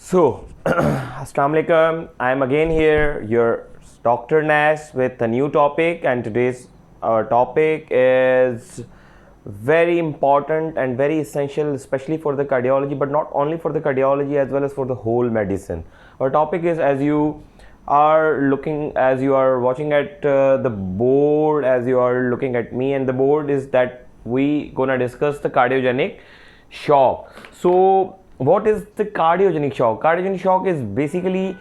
So, Assalamu alaikum. I am again here, your Dr. Nas, with a new topic, and today's our topic is very important and very essential, especially for the cardiology, but not only for the cardiology as well as for the whole medicine. Our topic is, as you are watching at the board, as you are looking at me and the board, is that we gonna discuss the cardiogenic shock. So what is the cardiogenic shock? Cardiogenic shock is basically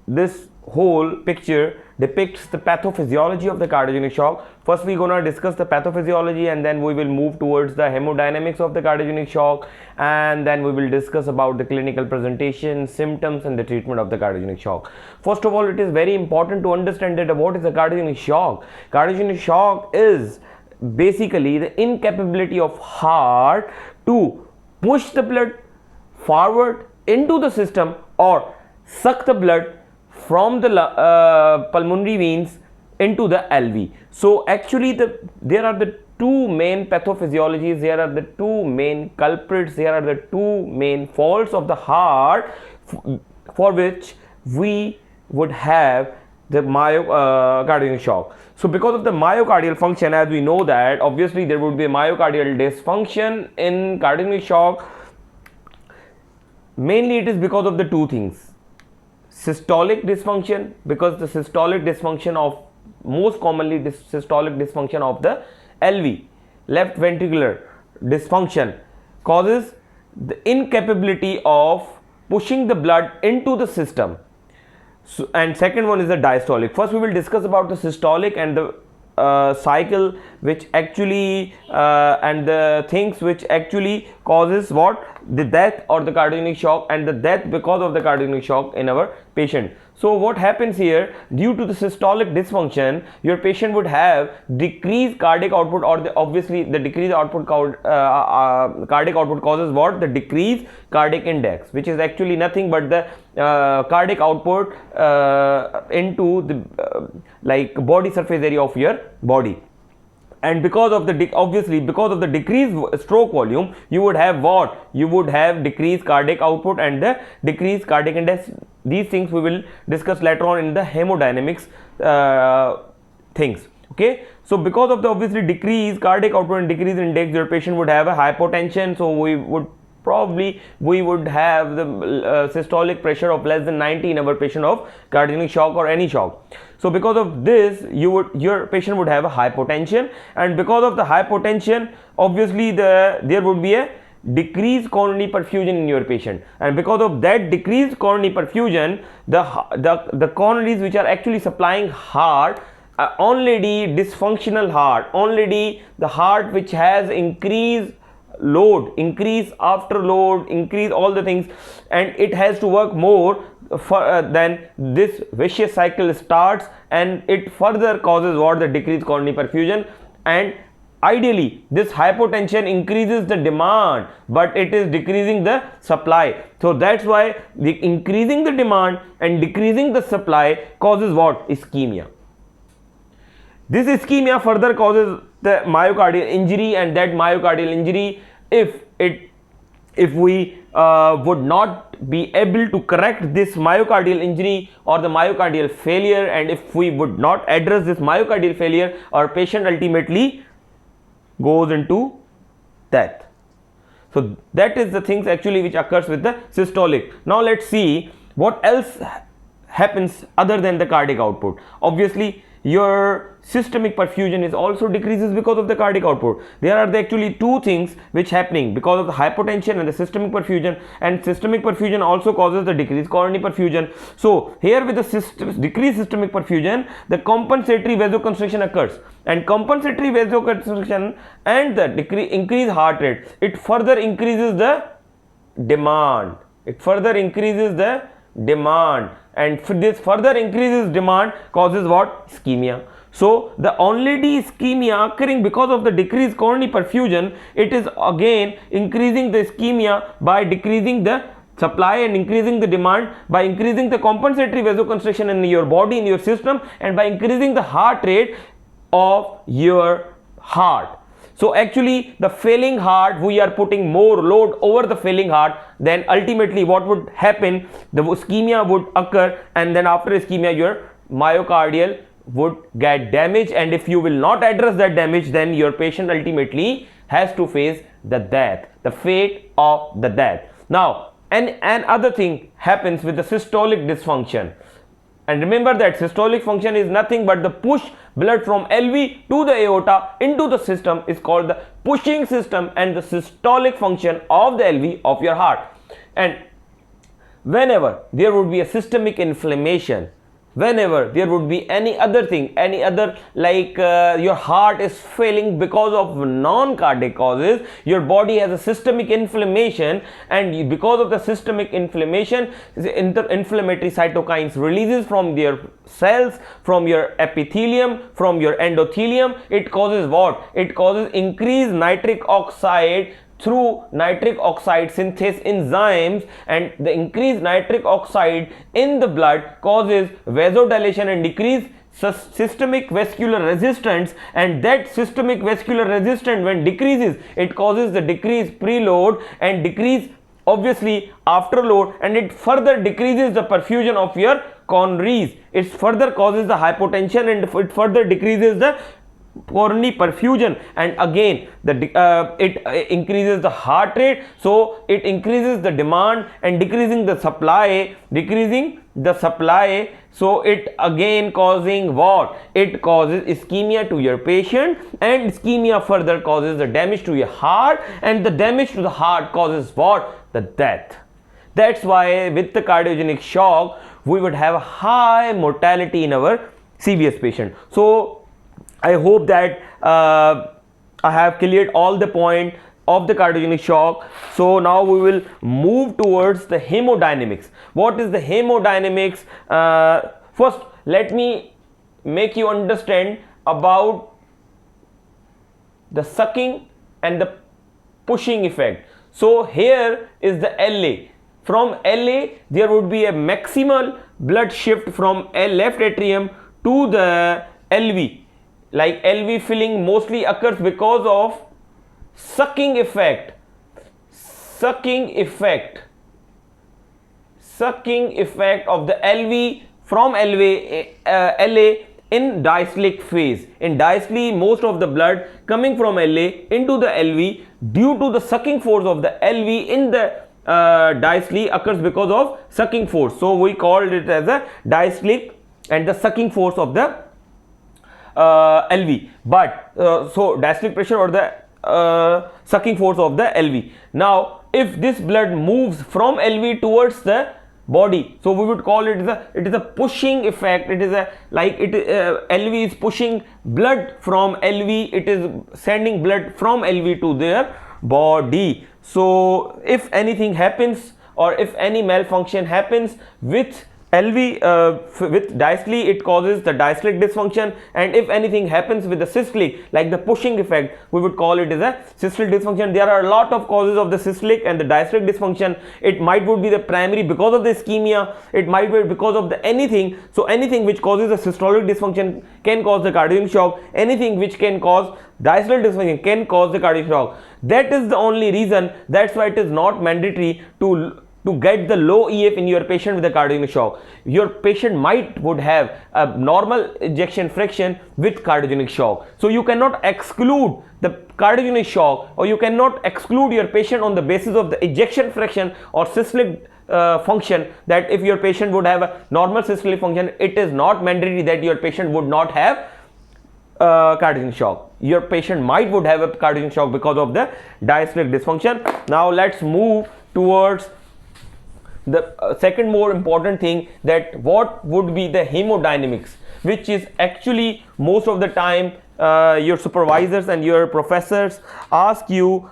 this whole picture depicts the pathophysiology of the cardiogenic shock. First we're gonna discuss the pathophysiology, and then we will move towards the hemodynamics of the cardiogenic shock, and then we will discuss about the clinical presentation, symptoms, and the treatment of the cardiogenic shock. First of all, it is very important to understand that what is a cardiogenic shock. Cardiogenic shock is basically the incapability of heart to push the blood forward into the system or suck the blood from the pulmonary veins into the LV. So actually there are the two main pathophysiologies, there are the two main culprits, there are the two main faults of the heart for which we would have the cardiogenic shock. So because of the myocardial function, as we know that obviously there would be a myocardial dysfunction in cardiogenic shock. Mainly it is because of the two things: systolic dysfunction, because the systolic dysfunction of most commonly systolic dysfunction of the LV, left ventricular dysfunction, causes the incapability of pushing the blood into the system. So, and second one is the diastolic. First we will discuss about the systolic and the cycle which actually and the things which actually causes what, the death or the cardiogenic shock, and the death because of the cardiogenic shock in our patient. So what happens here, due to the systolic dysfunction, your patient would have decreased cardiac output, or obviously the decreased output cardiac output causes what, the decreased cardiac index, which is actually nothing but the cardiac output into the like body surface area of your body. And because of the obviously because of the decreased stroke volume, you would have what, you would have decreased cardiac output and the decreased cardiac index. These things we will discuss later on in the hemodynamics things. Okay, so because of the obviously decreased cardiac output and decreased index, your patient would have a hypotension. So we would have the systolic pressure of less than 90 in our patient of cardiogenic shock or any shock. So because of this, your patient would have a hypotension, and because of the hypotension, obviously there would be a decreased coronary perfusion in your patient, and because of that decreased coronary perfusion, the coronaries which are actually supplying heart, already dysfunctional heart, already the heart which has increased load, increase after load, increase all the things, and it has to work more then this vicious cycle starts, and it further causes what, the decreased coronary perfusion. And ideally this hypotension increases the demand, but it is decreasing the supply. So that's why the increasing the demand and decreasing the supply causes what, ischemia. This ischemia further causes the myocardial injury, and that myocardial injury, if we would not be able to correct this myocardial injury or the myocardial failure, and if we would not address this myocardial failure, our patient ultimately goes into death. So that is the things actually which occurs with the systolic. Now let's see what else happens other than the cardiac output. Obviously your systemic perfusion is also decreases because of the cardiac output. There are actually two things which happening because of the hypotension and the systemic perfusion, and systemic perfusion also causes the decreased coronary perfusion. So here with the decreased systemic perfusion, the compensatory vasoconstriction occurs, and compensatory vasoconstriction and the increased heart rate, it further increases the demand, and this further increases demand causes what, ischemia. So the already ischemia occurring because of the decreased coronary perfusion, it is again increasing the ischemia by decreasing the supply and increasing the demand, by increasing the compensatory vasoconstriction in your body, in your system, and by increasing the heart rate of your heart. So actually the failing heart, we are putting more load over the failing heart, then ultimately what would happen, the ischemia would occur, and then after ischemia your myocardial would get damaged, and if you will not address that damage, then your patient ultimately has to face the death, the fate of the death. Now and other thing happens with the systolic dysfunction. And remember that systolic function is nothing but the push blood from LV to the aorta into the system is called the pushing system, and the systolic function of the LV of your heart. And whenever there would be a systemic inflammation, whenever there would be any other thing, any other like your heart is failing because of non-cardiac causes, your body has a systemic inflammation, and because of the systemic inflammation, the inflammatory cytokines releases from their cells, from your epithelium, from your endothelium. It causes what? It causes increased nitric oxide through nitric oxide synthase enzymes, and the increased nitric oxide in the blood causes vasodilation and decrease systemic vascular resistance, and that systemic vascular resistance when decreases, it causes the decreased preload and decrease obviously afterload, and it further decreases the perfusion of your coronaries. It further causes the hypotension, and it further decreases the coronary perfusion, and again it increases the heart rate, so it increases the demand and decreasing the supply, so it again causing what? It causes ischemia to your patient, and ischemia further causes the damage to your heart, and the damage to the heart causes what? The death. That's why with the cardiogenic shock we would have a high mortality in our CVS patient. So I hope that I have cleared all the point of the cardiogenic shock. So now we will move towards the hemodynamics. What is the hemodynamics? First, let me make you understand about the sucking and the pushing effect. So here is the LA. From LA, there would be a maximal blood shift from left atrium to the LV. Like LV filling mostly occurs because of sucking effect of the LV from LA in diastolic phase. In diastole, most of the blood coming from LA into the LV due to the sucking force of the LV in the diastole occurs because of sucking force. So we called it as a diastolic and the sucking force of the LV, but so diastolic pressure or the sucking force of the LV. Now if this blood moves from LV towards the body, so we would call it it is a pushing effect. It is a like it LV is pushing blood from LV, it is sending blood from LV to their body. So if anything happens or if any malfunction happens with LV with diastole, it causes the diastolic dysfunction, and if anything happens with the systolic, like the pushing effect, we would call it as a systolic dysfunction. There are a lot of causes of the systolic and the diastolic dysfunction. It might would be the primary because of the ischemia, it might be because of the anything. So anything which causes a systolic dysfunction can cause the cardiogenic shock, anything which can cause diastolic dysfunction can cause the cardiac shock. That is the only reason. That's why it is not mandatory to get the low EF in your patient with a cardiogenic shock. Your patient would have a normal ejection fraction with cardiogenic shock. So you cannot exclude the cardiogenic shock, or you cannot exclude your patient on the basis of the ejection fraction or systolic function, that if your patient would have a normal systolic function, it is not mandatory that your patient would not have cardiogenic shock. Your patient would have a cardiogenic shock because of the diastolic dysfunction. Now let's move towards the second more important thing, that what would be the hemodynamics, which is actually most of the time your supervisors and your professors ask you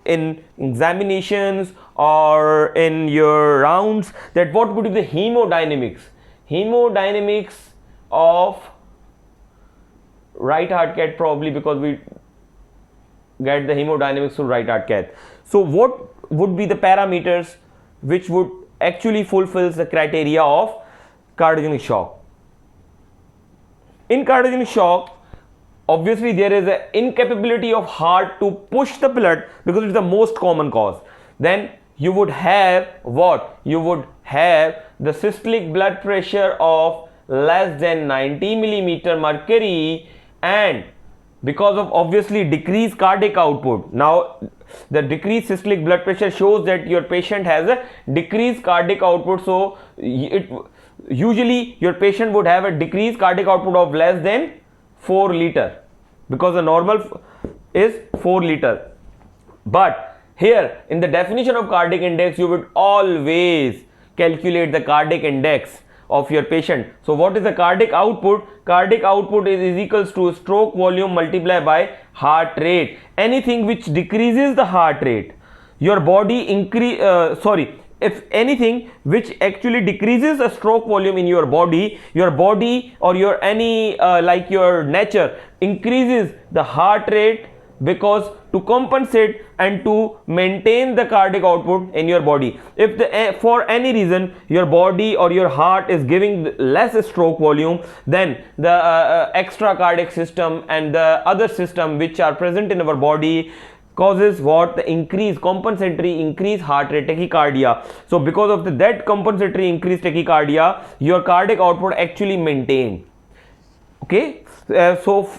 in examinations or in your rounds, that what would be the hemodynamics of right heart cath, probably because we get the hemodynamics through right heart cath. So what would be the parameters which would actually fulfills the criteria of cardiogenic shock? In cardiogenic shock, obviously there is an incapability of heart to push the blood because it's the most common cause. Then you would have what? You would have the systolic blood pressure of less than 90 millimeter mercury, and because of obviously decreased cardiac output. Now the decreased systolic blood pressure shows that your patient has a decreased cardiac output, so it usually your patient would have a decreased cardiac output of less than 4 liter, because the normal is 4 liter. But here in the definition of cardiac index, you would always calculate the cardiac index of your patient. So what is the cardiac output? Cardiac output is equals to stroke volume multiplied by heart rate. Anything which decreases the heart rate, your body if anything which actually decreases the stroke volume in your body or your any like your nature increases the heart rate, because to compensate and to maintain the cardiac output in your body. If for any reason your body or your heart is giving less stroke volume, then the extra cardiac system and the other system which are present in our body causes what? The compensatory increase heart rate, tachycardia. So because of that compensatory increased tachycardia, your cardiac output actually maintained. Okay, so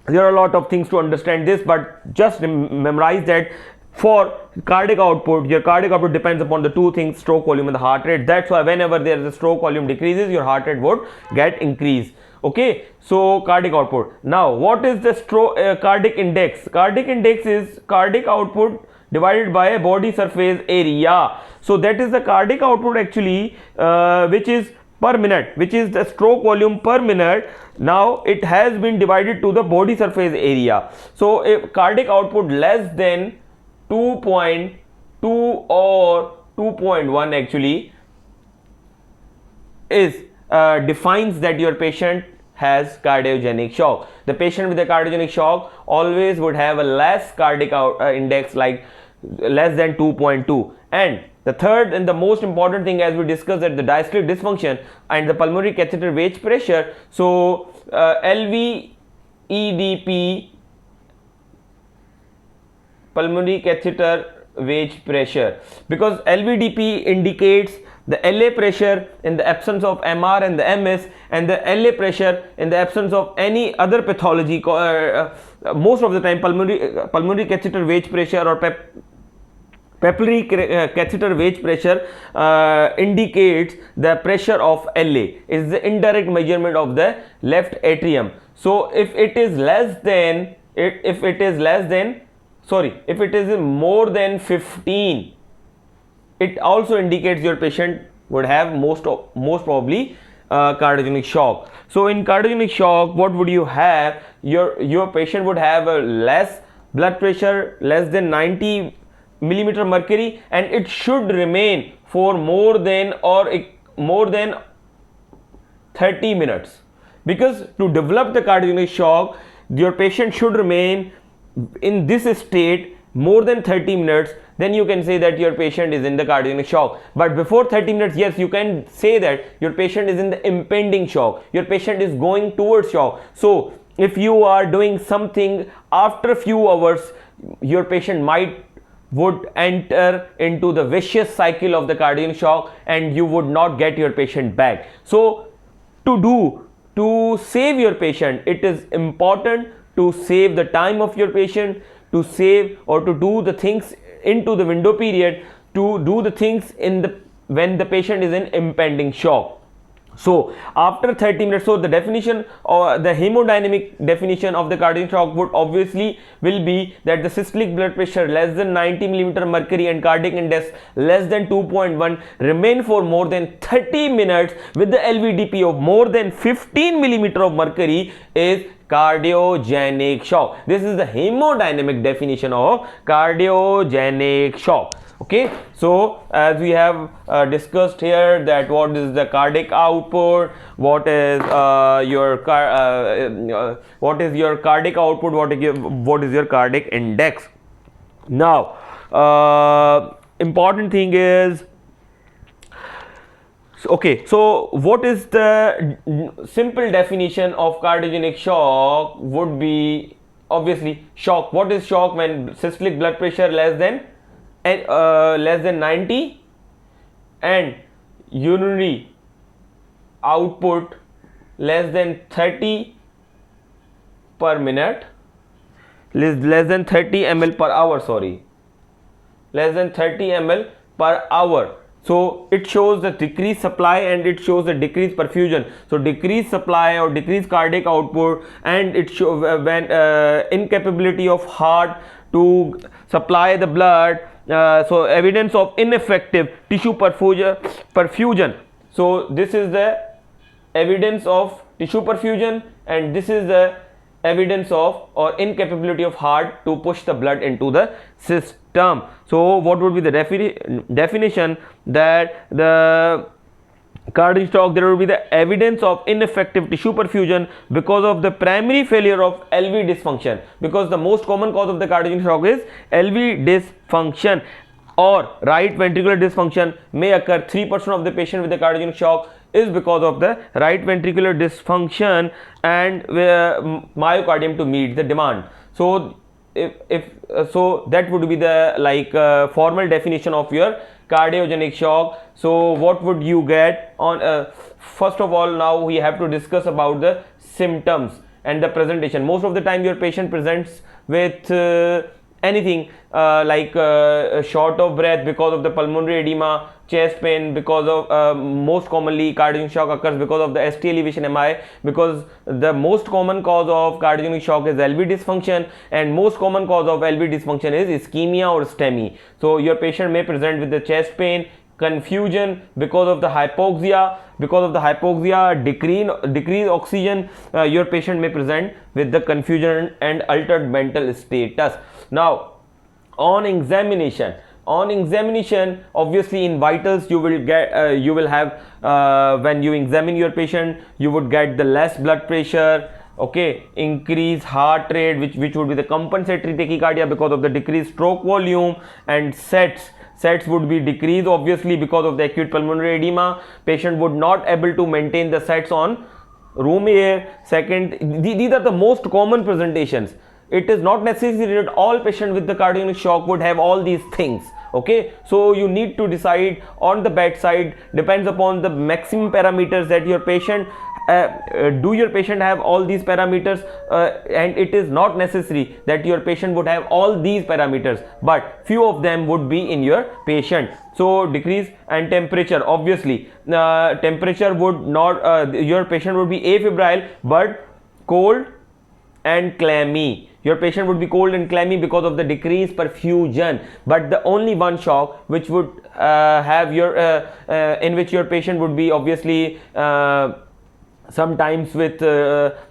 there are a lot of things to understand this, but just memorize that for cardiac output, your cardiac output depends upon the two things, stroke volume and the heart rate. That's why whenever there is a stroke volume decreases, your heart rate would get increased. Okay, so cardiac output. Now what is the cardiac index? Cardiac index is cardiac output divided by a body surface area. So that is the cardiac output actually, which is per minute, which is the stroke volume per minute. Now it has been divided to the body surface area. So if cardiac output less than 2.2 or 2.1 actually is defines that your patient has cardiogenic shock. The patient with a cardiogenic shock always would have a less cardiac index, like less than 2.2. And the third and the most important thing, as we discussed, that the diastolic dysfunction and the pulmonary catheter wedge pressure. So LVEDP, pulmonary catheter wedge pressure, because LVDP indicates the LA pressure in the absence of MR and the MS, and the LA pressure in the absence of any other pathology. Most of the time pulmonary catheter wedge pressure or papillary catheter wedge pressure indicates the pressure of LA, is the indirect measurement of the left atrium. So if it is more than 15, it also indicates your patient would have most probably cardiogenic shock. So in cardiogenic shock, what would you have? Your patient would have a less blood pressure, less than 90 millimeter mercury, and it should remain for more than 30 minutes, because to develop the cardiogenic shock, your patient should remain in this state more than 30 minutes. Then you can say that your patient is in the cardiogenic shock. But before 30 minutes, yes, you can say that your patient is in the impending shock, your patient is going towards shock. So if you are doing something after a few hours, your patient would enter into the vicious cycle of the cardiogenic shock, and you would not get your patient back. So to save your patient, it is important to save the time of your patient, to save or to do the things into the window period, to do the things when the patient is in impending shock. So after 30 minutes, so the definition or the hemodynamic definition of the cardiac shock would obviously will be that the systolic blood pressure less than 90 millimeter mercury and cardiac index less than 2.1 remain for more than 30 minutes with the LVDP of more than 15 millimeter of mercury is cardiogenic shock. This is the hemodynamic definition of cardiogenic shock. Okay, so as we have discussed here, that what is the cardiac output, what is your cardiac output, what is your cardiac index. Now important thing is Okay, so what is the simple definition of cardiogenic shock would be obviously shock. What is shock? When systolic blood pressure less than 90 and urinary output less than 30 per minute, less than 30 ml per hour, sorry, less than 30 ml per hour. So it shows the decreased supply and it shows the decreased perfusion. So decreased supply or decreased cardiac output, and it shows when incapability of heart to supply the blood. So evidence of ineffective tissue perfusion. So this is the evidence of tissue perfusion, and this is the evidence of or incapability of heart to push the blood into the system. So what would be the definition? That the cardiac shock, there will be the evidence of ineffective tissue perfusion because of the primary failure of LV dysfunction, because the most common cause of the cardiac shock is LV dysfunction or right ventricular dysfunction may occur. 3% of the patient with the cardiac shock is because of the right ventricular dysfunction and myocardium to meet the demand. So so that would be the formal definition of your cardiogenic shock. So what would you get on first of all, now we have to discuss about the symptoms and the presentation. Most of the time your patient presents with anything short of breath because of the pulmonary edema, chest pain because of most commonly cardiogenic shock occurs because of the ST elevation MI, because the most common cause of cardiogenic shock is LV dysfunction, and most common cause of LV dysfunction is ischemia or STEMI. So your patient may present with the chest pain, confusion because of the hypoxia, decreased oxygen. Your patient may present with the confusion and altered mental status. Now on examination, obviously in vitals you will get you will have when you examine your patient, you would get the less blood pressure, okay, increased heart rate, which would be the compensatory tachycardia because of the decreased stroke volume, and sets would be decreased obviously because of the acute pulmonary edema. Patient would not able to maintain the sets on room air. Second, these are the most common presentations. It is not necessary that all patients with the cardiogenic shock would have all these things, okay. So you need to decide on the bedside, depends upon the maximum parameters that your patient do your patient have all these parameters, and it is not necessary that your patient would have all these parameters, but few of them would be in your patient. So decrease and temperature, obviously temperature would not your patient would be afebrile but cold and clammy. Your patient would be cold and clammy because of the decreased perfusion. But the only one shock which would have your in which your patient would be obviously sometimes with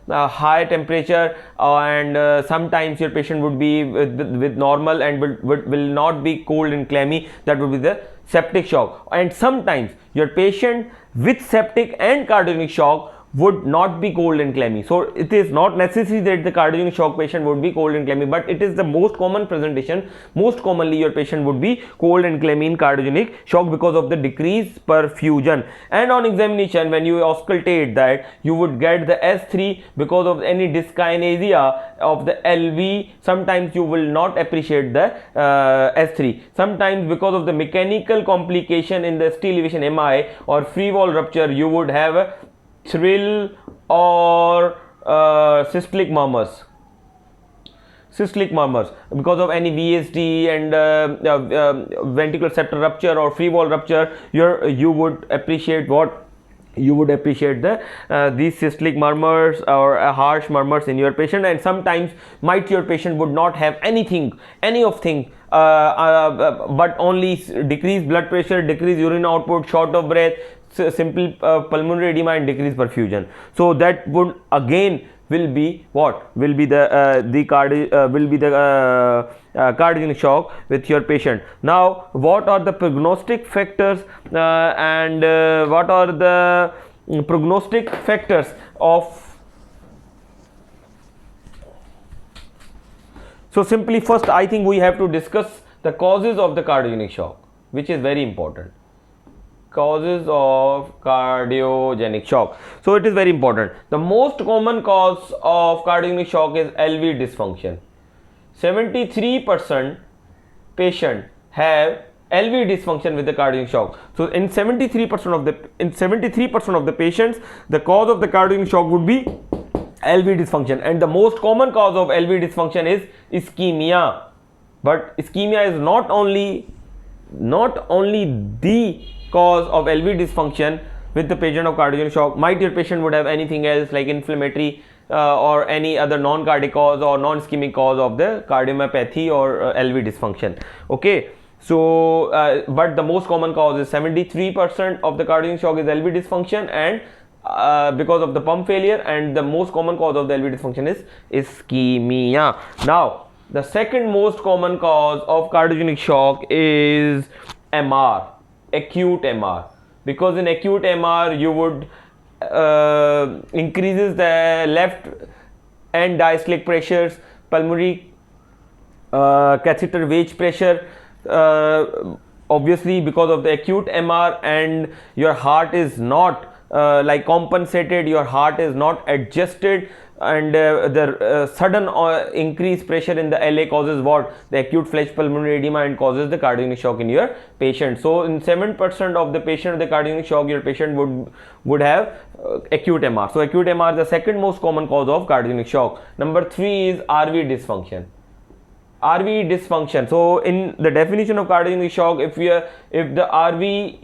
high temperature and sometimes your patient would be with normal and will not be cold and clammy, that would be the septic shock. And sometimes your patient with septic and cardiogenic shock would not be cold and clammy. So it is not necessary that the cardiogenic shock patient would be cold and clammy, but it is the most common presentation. Most commonly your patient would be cold and clammy in cardiogenic shock because of the decreased perfusion. And on examination, when you auscultate that, you would get the S3 because of any dyskinesia of the LV. Sometimes you will not appreciate the S3. Sometimes because of the mechanical complication in the ST elevation MI or free wall rupture, you would have a thrill or systolic murmurs because of any VSD and ventricular septal rupture or free wall rupture. You would appreciate what you would appreciate the these systolic murmurs or harsh murmurs in your patient. And sometimes might your patient would not have any of thing but only decreased blood pressure, decreased urine output, short of breath, simple pulmonary edema and decreased perfusion. So that would again will be what will be the cardiogenic shock with your patient. Now what are the prognostic factors and what are the prognostic factors of? So simply first I think we have to discuss the causes of the cardiogenic shock, which is very important. Causes of cardiogenic shock. So it is very important. The most common cause of cardiogenic shock is LV dysfunction. 73% patient have LV dysfunction with the cardiogenic shock. So in 73% of the patients, the cause of the cardiogenic shock would be LV dysfunction, and the most common cause of LV dysfunction is ischemia. But ischemia is not only the cause of LV dysfunction with the patient of cardiogenic shock. Might your patient would have anything else like inflammatory or any other non-cardiac cause or non-ischemic cause of the cardiomyopathy or LV dysfunction. Okay, so but the most common cause is 73% of the cardiogenic shock is LV dysfunction, and because of the pump failure, and the most common cause of the LV dysfunction is ischemia. Now the second most common cause of cardiogenic shock is MR, acute MR, because in acute MR you would increases the left and diastolic pressures, pulmonary catheter wedge pressure, obviously because of the acute MR, and your heart is not like compensated, your heart is not adjusted, and the sudden increased pressure in the LA causes what? The acute flash pulmonary edema, and causes the cardiogenic shock in your patient. So in 7% of the patient with the cardiogenic shock, your patient would have acute MR. So acute MR is the second most common cause of cardiogenic shock. Number 3 is RV dysfunction. RV dysfunction. So in the definition of cardiogenic shock, if the RV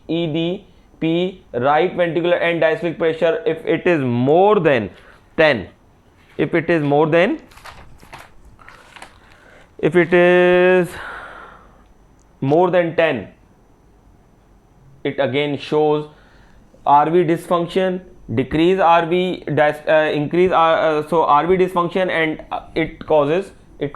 EDP, right ventricular end diastolic pressure, if it is more than 10, if it is more than 10, it again shows RV dysfunction, decrease RV, increase so RV dysfunction, and it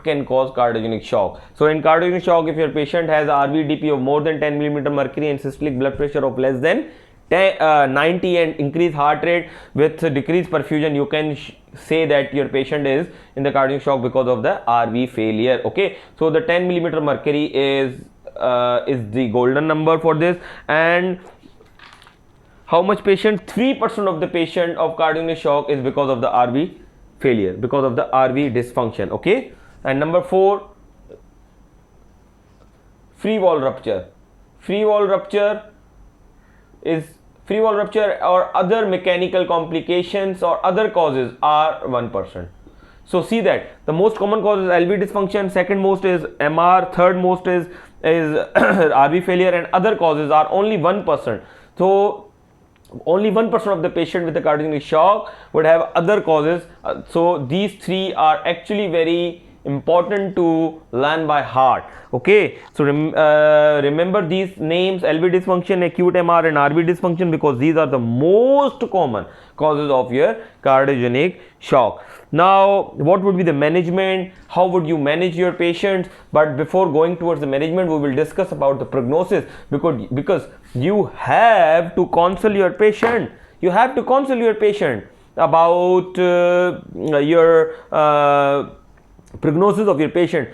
can cause cardiogenic shock. So in cardiogenic shock, if your patient has RVDP of more than 10 mm mercury and systolic blood pressure of less than 90 and increased heart rate with decreased perfusion, you can say that your patient is in the cardiogenic shock because of the RV failure. Okay, so the 10 mm mercury is the golden number for this. And how much patient? 3% of the patient of cardiogenic shock is because of the RV failure, because of the RV dysfunction. Okay, and number 4, free wall rupture. Free wall rupture or other mechanical complications or other causes are 1%. So see that the most common cause is LV dysfunction, second most is MR, third most is RV failure, and other causes are only 1%. So only 1% of the patient with the cardiogenic shock would have other causes. So these 3 are actually very important to learn by heart. Okay, so remember these names: LV dysfunction, acute MR, and RV dysfunction, because these are the most common causes of your cardiogenic shock. Now what would be the management? How would you manage your patients? But before going towards the management, we will discuss about the prognosis, because you have to counsel your patient. You have to counsel your patient about your prognosis of your patient.